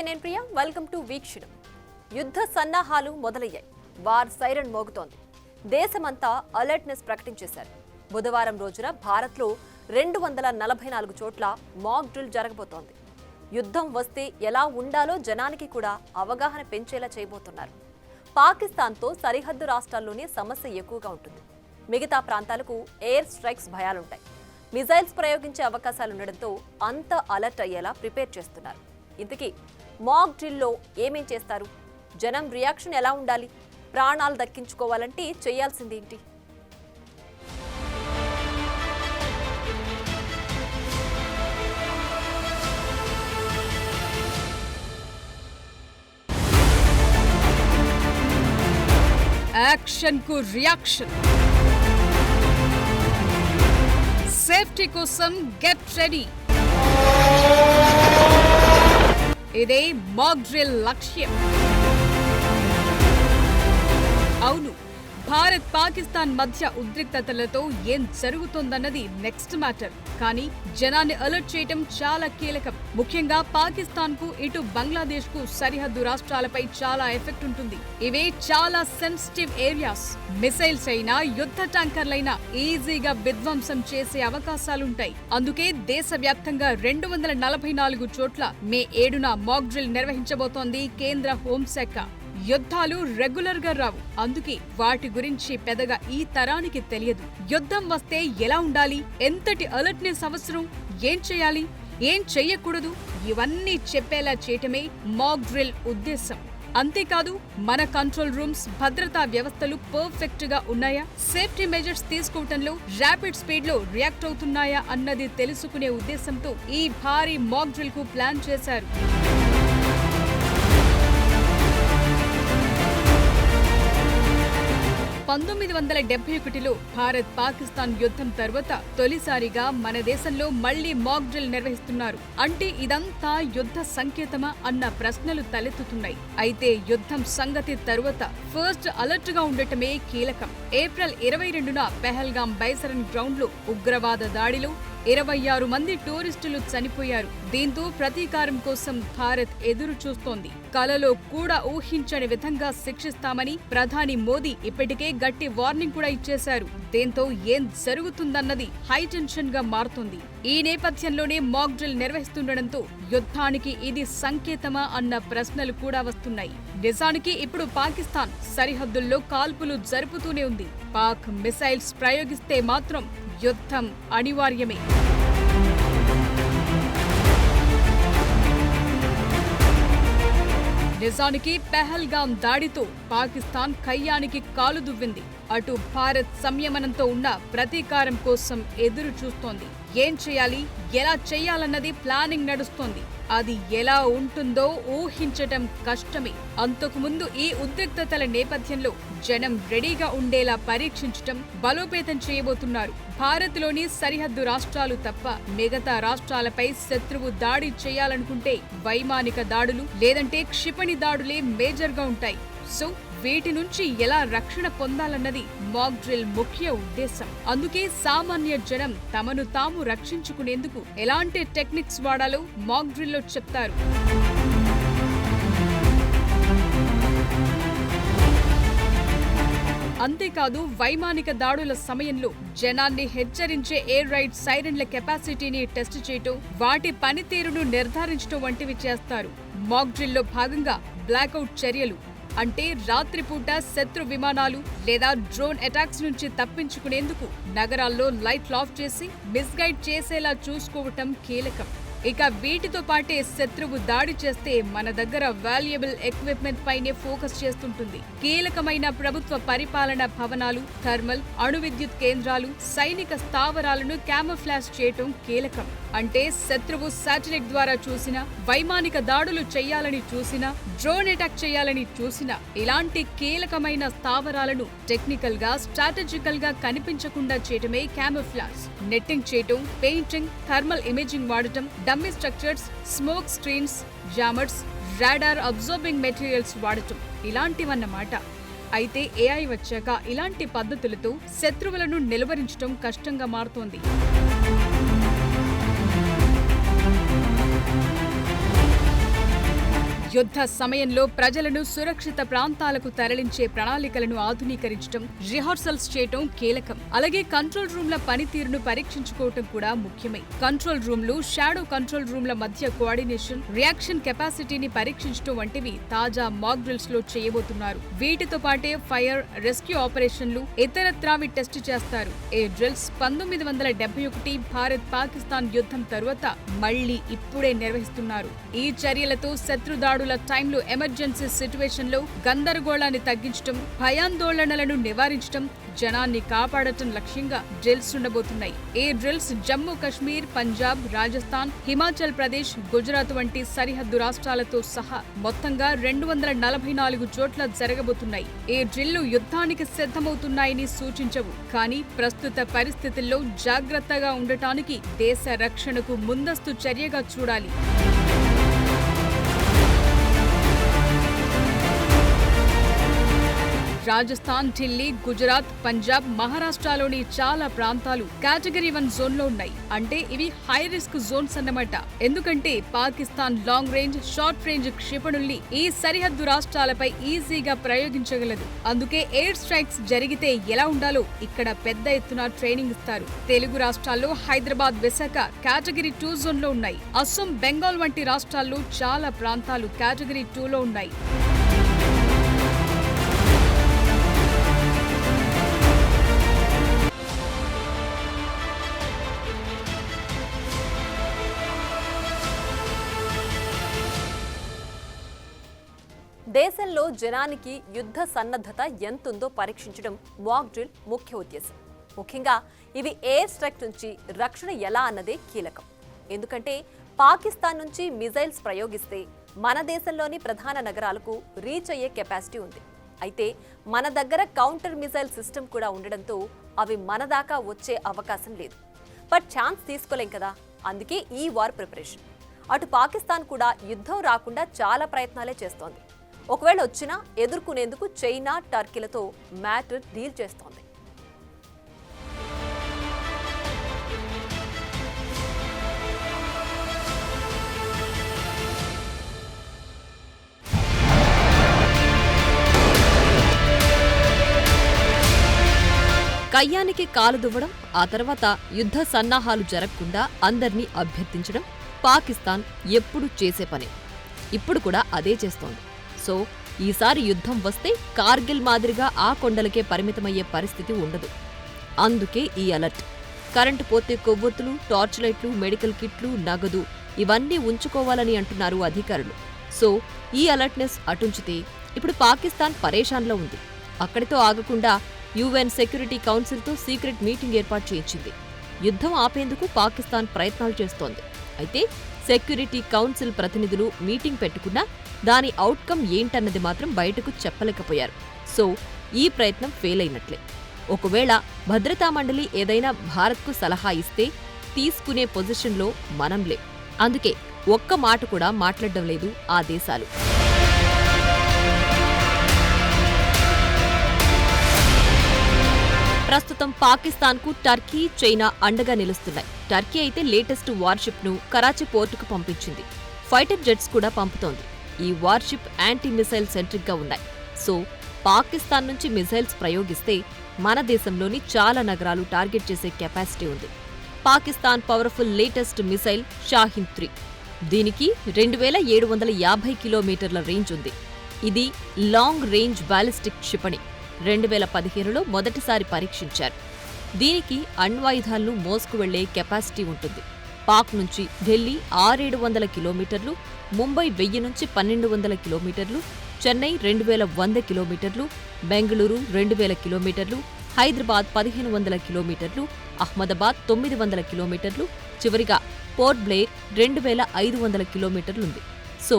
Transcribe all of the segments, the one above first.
నేను Priya. Welcome to వీక్షణం. యుద్ధ సన్నాహాలు మొదలయ్యాయి. వార్ సైరన్ మోగుతోంది. దేశమంతా అలర్ట్నెస్ ప్రకటించేశారు. బుధవారం రోజున భారత్లో 244 చోట్ల మాక్ డ్రిల్ జరగబోతోంది. యుద్ధం వస్తే ఎలా ఉండాలో జనానికి కూడా అవగాహన పెంచేలా చేయబోతున్నారు. పాకిస్తాన్తో సరిహద్దు రాష్ట్రాల్లోనే సమస్య ఎక్కువగా ఉంటుంది. మిగతా ప్రాంతాలకు ఎయిర్ స్ట్రైక్స్ భయాలుంటాయి. మిజైల్స్ ప్రయోగించే అవకాశాలుండడంతో అంత అలర్ట్ అయ్యేలా ప్రిపేర్ చేస్తున్నారు. ఇంతకీ మాక్ డ్రిల్లో ఏమేం చేస్తారు? జనం రియాక్షన్ ఎలా ఉండాలి? ప్రాణాలు దక్కించుకోవాలంటే చేయాల్సిందేంటి? యాక్షన్ కు రియాక్షన్, సేఫ్టీ కోసం గెట్ రెడీ. ఇదే మాక్ డ్రిల్ లక్ష్యం. అవును, భారత్ పాకిస్తాన్ మధ్య ఉద్రిక్తతలతో ఏం జరుగుతోందన్నది నెక్స్ట్ మ్యాటర్. కానీ జనాన్ని అలర్ట్ చేయటం చాలా కీలకం. ముఖ్యంగా పాకిస్తాన్ కు ఇటు బంగ్లాదేశ్ కు సరిహద్దు రాష్ట్రాలపై చాలా ఎఫెక్ట్ ఉంటుంది. ఇవే చాలా సెన్సిటివ్ ఏరియాస్. మిసైల్స్ అయినా యుద్ధ ట్యాంకర్లైనా ఈజీగా విధ్వంసం చేసే అవకాశాలుంటాయి. అందుకే దేశవ్యాప్తంగా 244 చోట్ల మే 7న మాక్ డ్రిల్ నిర్వహించబోతోంది కేంద్ర హోంశాఖ. యుద్ధాలు రెగ్యులర్ గా రావు, అందుకే వాటి గురించి పెద్దగా ఈ తరానికి తెలియదు. యుద్ధం వస్తే ఎలా ఉండాలి, ఎంతటి అలర్ట్నెస్ అవసరం, ఏం చేయాలి, ఏం చెయ్యకూడదు, ఇవన్నీ చెప్పేలా చేయటమే మాక్ డ్రిల్ ఉద్దేశం. అంతేకాదు, మన కంట్రోల్ రూమ్స్, భద్రతా వ్యవస్థలు పర్ఫెక్ట్ గా ఉన్నాయా, సేఫ్టీ మెజర్స్ తీసుకోవటంలో ర్యాపిడ్ స్పీడ్ లో రియాక్ట్ అవుతున్నాయా అన్నది తెలుసుకునే ఉద్దేశంతో ఈ భారీ మాక్ డ్రిల్ కు ప్లాన్ చేశారు. 1971లో భారత్ పాకిస్తాన్ యుద్ధం తర్వాత తొలిసారిగా మన దేశంలో మళ్లీ మాక్ డ్రిల్ నిర్వహిస్తున్నారు. అంటే ఇదంతా యుద్ధ సంకేతమా అన్న ప్రశ్నలు తలెత్తుతున్నాయి. అయితే యుద్ధం సంగతి తరువాత ఫస్ట్ అలర్ట్ గా ఉండటమే కీలకం. ఏప్రిల్ 22న పెహల్గాం బైసరన్ గ్రౌండ్ లో ఉగ్రవాద దాడిలో 26 మంది టూరిస్టులు చనిపోయారు. దీంతో ప్రతీకారం కోసం భారత్ ఎదురు చూస్తోంది. కలలో కూడా ఊహించని విధంగా శిక్షిస్తామని ప్రధాని మోదీ ఇప్పటికే గట్టి వార్నింగ్ కూడా ఇచ్చేశారు. దీంతో ఏం జరుగుతుందన్నది హైటెన్షన్ గా మారుతోంది. ఈ నేపథ్యంలోనే మాక్ డ్రిల్ నిర్వహిస్తుండటంతో యుద్ధానికి ఇది సంకేతమా అన్న ప్రశ్నలు కూడా వస్తున్నాయి. నిజానికి ఇప్పుడు పాకిస్తాన్ సరిహద్దుల్లో కాల్పులు జరుపుతూనే ఉంది. పాక్ మిసైల్స్ ప్రయోగిస్తే మాత్రం యుద్ధం అనివార్యమే. నిజానికి పెహల్గాం దాడితో పాకిస్తాన్ కయ్యానికి కాలు దువ్వింది. అటు భారత్ సంయమనంతో ఉన్న ప్రతీకారం కోసం ఎదురు చూస్తోంది. ఏం చేయాలి, ఎలా చేయాలన్నది ప్లానింగ్ నడుస్తోంది. అది ఎలా ఉంటుందో ఊహించటం కష్టమే. అంతకుముందు ఈ ఉద్రిక్తతల నేపథ్యంలో జనం రెడీగా ఉండేలా పరీక్షించటం, బలోపేతం చేయబోతున్నారు. భారత్లోని సరిహద్దు రాష్ట్రాలు తప్ప మిగతా రాష్ట్రాలపై శత్రువు దాడి చేయాలనుకుంటే వైమానిక దాడులు లేదంటే క్షిపణి దాడులే మేజర్గా ఉంటాయి. సో వీటి నుంచి ఎలా రక్షణ పొందాలన్నది మాక్ డ్రిల్ ముఖ్య ఉద్దేశం. అందుకే సామాన్య జనం తమను తాము రక్షించుకునేందుకు ఎలాంటి టెక్నిక్స్ వాడాలో మాక్ డ్రిల్లో చెప్తారు. అంతేకాదు, వైమానిక దాడుల సమయంలో జనాన్ని హెచ్చరించే ఎయిర్ రైడ్ సైరన్ల కెపాసిటీని టెస్ట్ చేయటం, వాటి పనితీరును నిర్ధారించడం వంటివి చేస్తారు. మాక్ డ్రిల్లో భాగంగా బ్లాకౌట్ చర్యలు అంటే రాత్రిపూట శత్రు విమానాలు లేదా డ్రోన్ అటాక్స్ నుంచి తప్పించుకునేందుకు నగరాల్లో లైట్లు ఆఫ్ చేసి మిస్గైడ్ చేసేలా చూసుకోవటం కీలకం. ఇక వీటితో పాటే శత్రువు దాడి చేస్తే మన దగ్గర వాల్యుయబుల్ ఎక్విప్మెంట్ పైనే ఫోకస్ చేస్తుంటుంది. కీలకమైన ప్రభుత్వ పరిపాలన భవనాలు, థర్మల్, అణు విద్యుత్ కేంద్రాలు, సైనిక స్థావరాలను క్యామోఫ్లాష్ చేయటం కీలకం. అంటే శత్రువు శాటిలైట్ ద్వారా చూసినా, వైమానిక దాడులు చేయాలని చూసినా, డ్రోన్ అటాక్ చేయాలని చూసినా ఇలాంటి కీలకమైన స్థావరాలను టెక్నికల్ గా, స్ట్రాటజికల్ గా కనిపించకుండా చేయటమే క్యామోఫ్లాష్. నెట్టింగ్ చేయటం, పెయింటింగ్, థర్మల్ ఇమేజింగ్ వాడటం, dummy structures, smoke screens, jammers, radar absorbing materials వాడటం ఇలాంటివన్నమాట. అయితే ఏఐ వచ్చాక ఇలాంటి పద్ధతులతో శత్రువులను నిలువరించడం కష్టంగా మారుతోంది. యుద్ధ సమయంలో ప్రజలను సురక్షిత ప్రాంతాలకు తరలించే ప్రణాళికలను ఆధునీకరించడం, రిహార్సల్స్ చేయటం కీలకం. అలాగే కంట్రోల్ రూమ్ల పనితీరును పరీక్షించుకోవటం కూడా ముఖ్యమే. కంట్రోల్ రూమ్లు, షాడో కంట్రోల్ రూమ్ల మధ్య కోఆర్డినేషన్, రియాక్షన్ కెపాసిటీని పరీక్షించడం వంటివి తాజా మాక్ డ్రిల్స్ లో చేయబోతున్నారు. వీటితో పాటే ఫైర్, రెస్క్యూ ఆపరేషన్లు, ఇతరత్రావి టెస్ట్ చేస్తారు. ఈ డ్రిల్స్ 1971 భారత్ పాకిస్తాన్ యుద్ధం తరువాత మళ్లీ ఇప్పుడే నిర్వహిస్తున్నారు. ఈ చర్యలతో శత్రు దాడుల టైంలో, ఎమర్జెన్సీ సిచ్యువేషన్లో గందరగోళాన్ని తగ్గించడం, భయాందోళనలను నివారించడం, జనాన్ని కాపాడటం లక్ష్యంగా డ్రిల్స్ ఉండబోతున్నాయి. ఈ డ్రిల్స్ జమ్మూ కశ్మీర్, పంజాబ్, రాజస్థాన్, హిమాచల్ ప్రదేశ్, గుజరాత్ వంటి సరిహద్దు రాష్ట్రాలతో సహా మొత్తంగా 244 చోట్ల జరగబోతున్నాయి. ఈ డ్రిల్లు యుద్ధానికి సిద్ధమవుతున్నాయని సూచించవు, కానీ ప్రస్తుత పరిస్థితుల్లో జాగ్రత్తగా ఉండటానికి దేశ రక్షణకు ముందస్తు చర్యగా చూడాలి. రాజస్థాన్, ఢిల్లీ, గుజరాత్, పంజాబ్, మహారాష్ట్రలోని చాలా ప్రాంతాలు కేటగిరీ 1 జోన్లో ఉన్నాయి. అంటే ఇవి హై రిస్క్ జోన్స్ అన్నమాట. ఎందుకంటే Pakistan long range, short range క్షిపణుల్ని ఈ సరిహద్దు రాష్ట్రాలపై ఈజీగా ప్రయోగించగలదు. అందుకే ఎయిర్ స్ట్రైక్స్ జరిగితే ఎలా ఉండాలో ఇక్కడ పెద్ద ఎత్తున ట్రైనింగ్ ఇస్తారు. తెలుగు రాష్ట్రాల్లో హైదరాబాద్, విశాఖ కేటగిరీ 2 జోన్లో ఉన్నాయి. అస్సాం, బెంగాల్ వంటి రాష్ట్రాల్లో చాలా ప్రాంతాలు కేటగిరీ 2లో ఉన్నాయి. దేశంలో జనానికి యుద్ధ సన్నద్ధత ఎంతుందో పరీక్షించడం మాక్ డ్రిల్ ముఖ్య ఉద్దేశం. ముఖ్యంగా ఇవి ఎయిర్ స్ట్రైక్ నుంచి రక్షణ ఎలా అన్నదే కీలకం. ఎందుకంటే పాకిస్తాన్ నుంచి మిజైల్స్ ప్రయోగిస్తే మన దేశంలోని ప్రధాన నగరాలకు రీచ్ అయ్యే కెపాసిటీ ఉంది. అయితే మన దగ్గర కౌంటర్ మిజైల్ సిస్టమ్ కూడా ఉండడంతో అవి మన దాకా వచ్చే అవకాశం లేదు. బట్ ఛాన్స్ తీసుకోలేం కదా, అందుకే ఈ వార్ ప్రిపరేషన్. అటు పాకిస్తాన్ కూడా యుద్ధం రాకుండా చాలా ప్రయత్నాలే చేస్తోంది. ఒకవేళ వచ్చినా ఎదుర్కొనేందుకు చైనా, టర్కీలతో మ్యాటర్ డీల్ చేస్తోంది. కయ్యానికి కాలు దువ్వడం, ఆ తర్వాత యుద్ధ సన్నాహాలు జరగకుండా అందర్నీ అభ్యర్థించడం పాకిస్తాన్ ఎప్పుడు చేసే పనే. ఇప్పుడు కూడా అదే చేస్తోంది. సో ఈసారి యుద్ధం వస్తే కార్గిల్ మాదిరిగా ఆ కొండలకే పరిమితమయ్యే పరిస్థితి ఉండదు. అందుకే ఈ అలర్ట్. కరెంటు పోతే కొవ్వొత్తులు, టార్చ్ లైట్లు, మెడికల్ కిట్లు, నగదు ఇవన్నీ ఉంచుకోవాలని అంటున్నారు అధికారులు. సో ఈ అలర్ట్నెస్ అటుంచితే ఇప్పుడు పాకిస్తాన్ పరేషాన్లో ఉంది. అక్కడితో ఆగకుండా UN సెక్యూరిటీ కౌన్సిల్తో సీక్రెట్ మీటింగ్ ఏర్పాటు చేయించింది. యుద్ధం ఆపేందుకు పాకిస్తాన్ ప్రయత్నాలు చేస్తోంది. అయితే సెక్యూరిటీ కౌన్సిల్ ప్రతినిధులు మీటింగ్ పెట్టుకున్నా దాని అవుట్కమ్ ఏంటన్నది మాత్రం బయటకు చెప్పలేకపోయారు. సో ఈ ప్రయత్నం ఫెయిల్ అయినట్లే. ఒకవేళ భద్రతా మండలి ఏదైనా భారత్కు సలహా ఇస్తే తీసుకునే పొజిషన్లో మనం లేం. అందుకే ఒక్క మాట కూడా మాట్లాడడం లేదు ఆ దేశాలు. ప్రస్తుతం పాకిస్తాన్కు టర్కీ, చైనా అండగా నిలుస్తున్నాయి. టర్కీ అయితే లేటెస్ట్ వార్షిప్ను కరాచీ పోర్టుకు పంపించింది. ఫైటర్ జెట్స్ కూడా పంపుతోంది. ఈ వార్షిప్ యాంటీ మిసైల్ సెంట్రిక్గా ఉన్నాయి. సో పాకిస్తాన్ నుంచి మిసైల్స్ ప్రయోగిస్తే మన దేశంలోని చాలా నగరాలు టార్గెట్ చేసే కెపాసిటీ ఉంది. Pakistan powerful latest missile Shaheen 3. దీనికి 2750 కిలోమీటర్ల రేంజ్ ఉంది. ఇది లాంగ్ రేంజ్ బాలిస్టిక్ క్షిపణి. 2015లో మొదటిసారి పరీక్షించారు. దీనికి అణ్వాయుధాలను మోసుకు వెళ్లే కెపాసిటీ ఉంటుంది. పాక్ నుంచి ఢిల్లీ 6700 కిలోమీటర్లు, ముంబై 1000 నుంచి 1200 కిలోమీటర్లు, చెన్నై 2100 కిలోమీటర్లు, బెంగళూరు 2000 కిలోమీటర్లు, హైదరాబాద్ 1500 కిలోమీటర్లు, అహ్మదాబాద్ 900 కిలోమీటర్లు, చివరిగా పోర్ట్ బ్లెయిర్ 2500 కిలోమీటర్లుంది. సో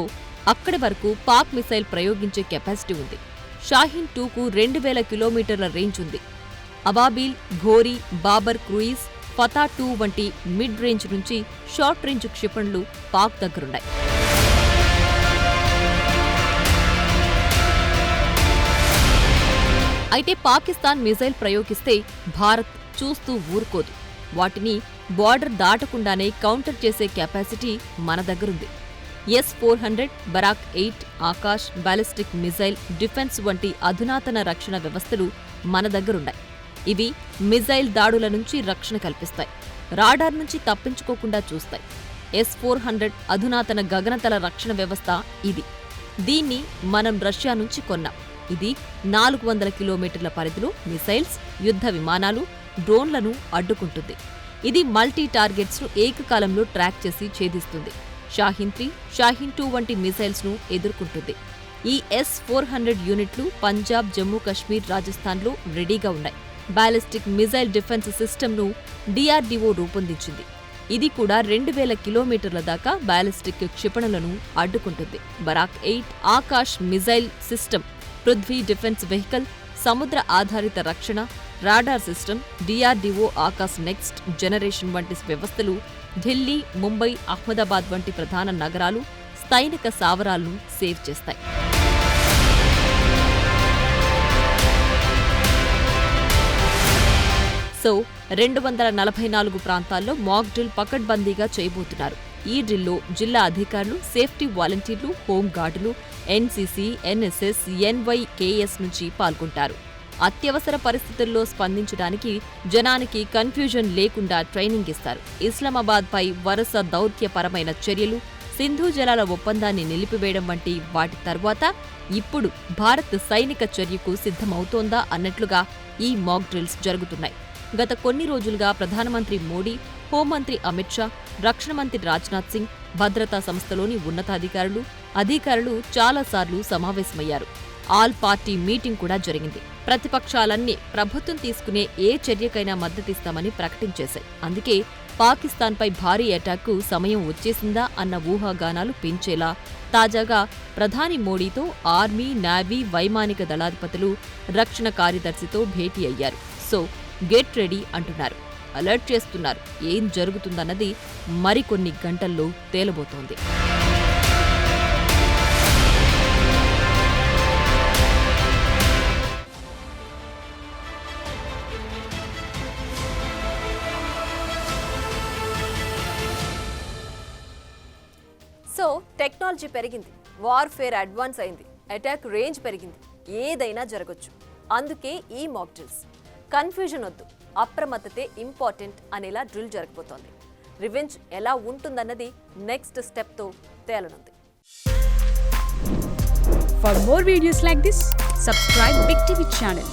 అక్కడి వరకు పాక్ మిసైల్ ప్రయోగించే కెపాసిటీ ఉంది. షాహీన్ 2కు 2000 కిలోమీటర్ల రేంజ్ ఉంది. అబాబీల్, ఘోరీ, బాబర్ క్రూయిజ్, ఫతా 2 వంటి మిడ్ రేంజ్ నుంచి షార్ట్ రేంజ్ క్షిపణులు పాక్ దగ్గరున్నాయి. అయితే పాకిస్తాన్ మిసైల్ ప్రయోగిస్తే భారత్ చూస్తూ ఊరుకోదు. వాటిని బార్డర్ దాటకుండానే కౌంటర్ చేసే కెపాసిటీ మన దగ్గరుంది. S-400, Barak 8, Akash, ballistic missile defence వంటి అధునాతన రక్షణ వ్యవస్థలు మన దగ్గరున్నాయి. ఇవి మిజైల్ దాడుల నుంచి రక్షణ కల్పిస్తాయి, రాడార్ నుంచి తప్పించుకోకుండా చూస్తాయి. S-400 అధునాతన గగనతల రక్షణ వ్యవస్థ ఇది. దీన్ని మనం రష్యా నుంచి కొన్నాం. ఇది 400 కిలోమీటర్ల పరిధిలో మిసైల్స్, యుద్ధ విమానాలు, డ్రోన్లను అడ్డుకుంటుంది. ఇది మల్టీ టార్గెట్స్ను ఏకకాలంలో ట్రాక్ చేసి ఛేదిస్తుంది. షాహీన్ 3, షాహీన్ 2 వంటి మిసైల్స్ను ఎదుర్కొంటుంది. ఈ S-400 యూనిట్లు పంజాబ్, జమ్మూ కశ్మీర్, రాజస్థాన్లో రెడీగా ఉన్నాయి. బాలిస్టిక్ మిజైల్ డిఫెన్స్ సిస్టమ్ను DRDO రూపొందించింది. ఇది కూడా 2000 కిలోమీటర్ల దాకా బాలిస్టిక్ క్షిపణులను అడ్డుకుంటుంది. Barak 8 Akash missile system, Prithvi defence vehicle, సముద్ర ఆధారిత రక్షణ, radar system, DRDO Akash next generation వంటి వ్యవస్థలు ఢిల్లీ, ముంబై, అహ్మదాబాద్ వంటి ప్రధాన నగరాలు, సైనిక స్థావరాలను సేవ్ చేస్తాయి. సో 244 ప్రాంతాల్లో మాక్ డ్రిల్ పకడ్బందీగా చేయబోతున్నారు. ఈ డ్రిల్లో జిల్లా అధికారులు, సేఫ్టీ వాలంటీర్లు, హోంగార్డులు, NCC, NSS, NYKS నుంచి పాల్గొంటారు. అత్యవసర పరిస్థితుల్లో స్పందించడానికి జనానికి కన్ఫ్యూజన్ లేకుండా ట్రైనింగ్ ఇస్తారు. ఇస్లామాబాద్పై వరుస దౌత్యపరమైన చర్యలు, సింధు జలాల ఒప్పందాన్ని నిలిపివేయడం వంటి వాటి తర్వాత ఇప్పుడు భారత్ సైనిక చర్యకు సిద్ధమవుతోందా అన్నట్లుగా ఈ మాక్ డ్రిల్స్ జరుగుతున్నాయి. గత కొన్ని రోజులుగా ప్రధానమంత్రి మోడీ, హోంమంత్రి అమిత్ షా, రక్షణ మంత్రి రాజ్నాథ్ సింగ్, భద్రతా సంస్థలోని ఉన్నతాధికారులు చాలాసార్లు సమావేశమయ్యారు. ఆల్ పార్టీ మీటింగ్ కూడా జరిగింది. ప్రతిపక్షాలన్నీ ప్రభుత్వం తీసుకునే ఏ చర్యకైనా మద్దతిస్తామని ప్రకటించేశాయి. అందుకే పాకిస్తాన్పై భారీ అటాక్కు సమయం వచ్చేసిందా అన్న ఊహాగానాలు పెంచేలా తాజాగా ప్రధాని మోడీతో ఆర్మీ, నేవీ, వైమానిక దళాధిపతులు, రక్షణ కార్యదర్శితో భేటీ అయ్యారు. సో గెట్ రెడీ అంటున్నారు, అలర్ట్ చేస్తున్నారు. ఏం జరుగుతుందన్నది మరికొన్ని గంటల్లో తేలబోతోంది. సో టెక్నాలజీ పెరిగింది, వార్ఫేర్ అడ్వాన్స్ అయింది, అటాక్ రేంజ్ పెరిగింది, ఏదైనా జరగొచ్చు. అందుకే ఈ మాక్ డ్రిల్స్. కన్ఫ్యూజన్ వద్దు, అప్రమత్తతే ఇంపార్టెంట్ అనేలా డ్రిల్ జరగబోతోంది. రివెంజ్ ఎలా ఉంటుందన్నది next స్టెప్తో తేలనుంది. For more videos like this, subscribe Big TV channel.